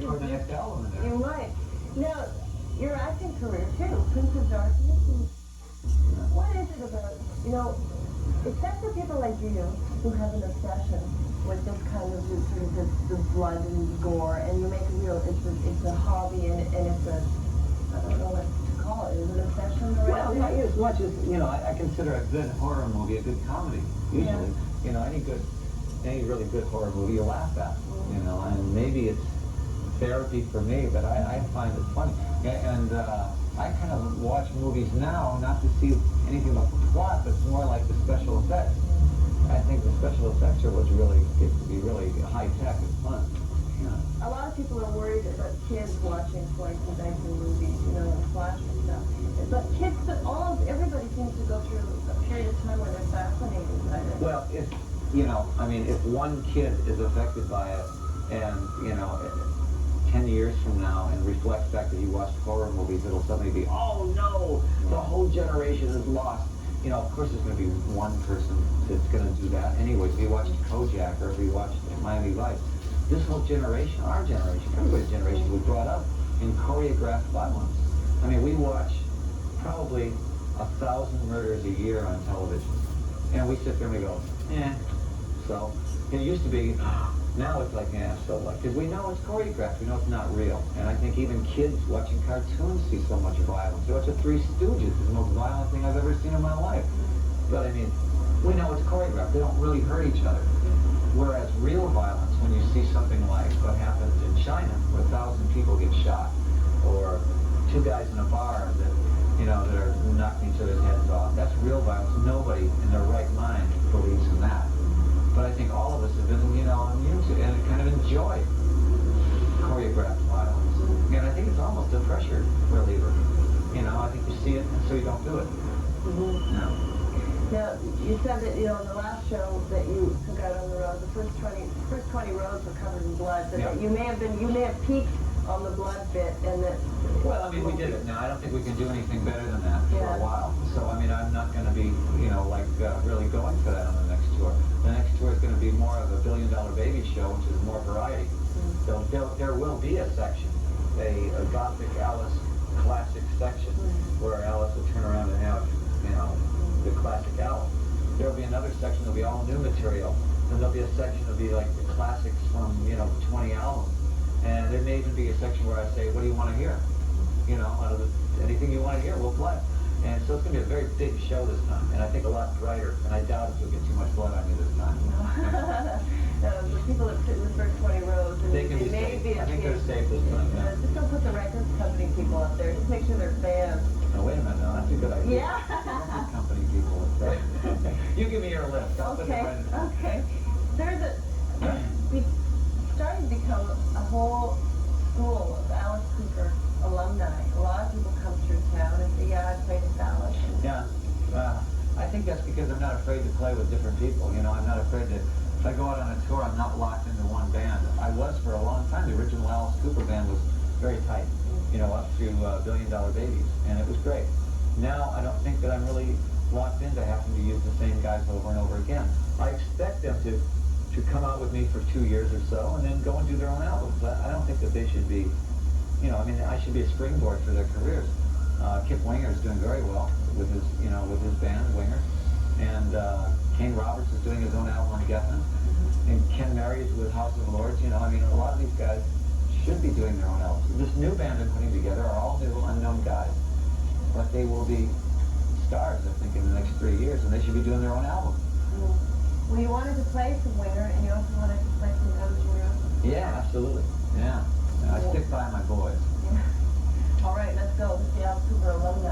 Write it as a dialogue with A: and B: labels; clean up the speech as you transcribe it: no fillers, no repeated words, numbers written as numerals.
A: record the next album in there.
B: You might. Now, your acting career too, Prince of Darkness. What is it about, except for people like you who have an obsession with this kind of sort of the blood and gore, and you make it real, it's a hobby and it's a, I don't know what to call it, is it an obsession or
A: Well, not as much as, I consider a good horror movie a good comedy, usually.
B: Yeah.
A: Any really good horror movie you laugh at, and maybe it's therapy for me, but I find it funny. And I kind of watch movies now, not to see anything about the plot, but it's more like the special effects. I think the special effects are what's really, gets to be really high-tech and fun.
B: A lot of people are worried about kids watching 40s and 19 movies, and flash and stuff. But kids, everybody seems to go through a period of time where they're fascinated by it.
A: Well, if one kid is affected by it, and, 10 years from now, and reflects back that he watched horror movies, it'll suddenly be, oh no, the whole generation is lost. Of course there's going to be one person that's going to do that. Anyways, if you watched Kojak or if you watched Miami Vice, this whole generation, our generation, everybody's generation, was brought up in choreographed violence. I mean, we watch probably 1,000 murders a year on television. And we sit there and we go, So, it used to be, now it's like, so what? Because we know it's choreographed, we know it's not real. And I think even kids watching cartoons see so much violence. They watch the Three Stooges, it's the most violent thing I've ever seen in my life. But we know it's choreographed, they don't really hurt each other. Whereas real violence, when you see something like what happened in China, where 1,000 people get shot, or two guys in a bar that, that are knocking each other's heads off, that's real violence. Nobody in their right mind believes in that. But I think all of us have been, immune to and kind of enjoy choreographed violence. And I think it's almost a pressure reliever. I think you see it, and so you don't do it.
B: Now, you said that, in the last show that you took out on the road, the first 20 rows were covered in blood, but that you may have peaked on the blood bit, and that...
A: Well, we did it. Now, I don't think we can do anything better than that for a while. So, I'm not going to be, really going for that on the next tour. The next tour is going to be more of a $1 Billion Baby show, which is more variety. There will be a section, a Gothic Alice classic section, where Alice will turn around and have, the classic Alice. There will be another section that'll be all new material. Then there'll be a section that'll be like the classics from, 20 albums. And there may even be a section where I say, what do you want to hear? Out of anything you want to hear, we'll play. And so it's going to be a very big show this time, and I think a lot brighter. And I doubt if you'll get too much blood on you this time.
B: The people that sit in the first 20 rows, and
A: they can be safe. I think they're safe this time.
B: Just don't put the record company people up there. Just make sure they're fans.
A: No, wait a minute. No, that's a good idea.
B: Yeah.
A: Record company people. You give me your list. I'll put it right in.
B: Okay. We've started to become a whole school of Alice Cooper alumni. A lot of people come through town and say, I played with Alice.
A: Yeah. I think that's because I'm not afraid to play with different people. I'm not afraid to, if I go out on a tour, I'm not locked into one band. I was for a long time. The original Alice Cooper band was very tight, up to $1 Billion Babies, and it was great. Now, I don't think that I'm really locked into having to use the same guys over and over again. I expect them to come out with me for 2 years or so, and then go and do their own albums. I don't think that they should be, I should be a springboard for their careers. Kip Winger is doing very well with his band, Winger. And Kane Roberts is doing his own album on Geffen. And Ken Mary is with House of Lords. A lot of these guys should be doing their own albums. This new band they're putting together are all new, unknown guys. But they will be stars, I think, in the next 3 years, and they should be doing their own album.
B: Well, you wanted to play some Winger, and you also wanted to play some Guns N' Roses.
A: Yeah, absolutely. Yeah. I stick by my boys.
B: Yeah. All right, let's go. This is the Alice Cooper alumni.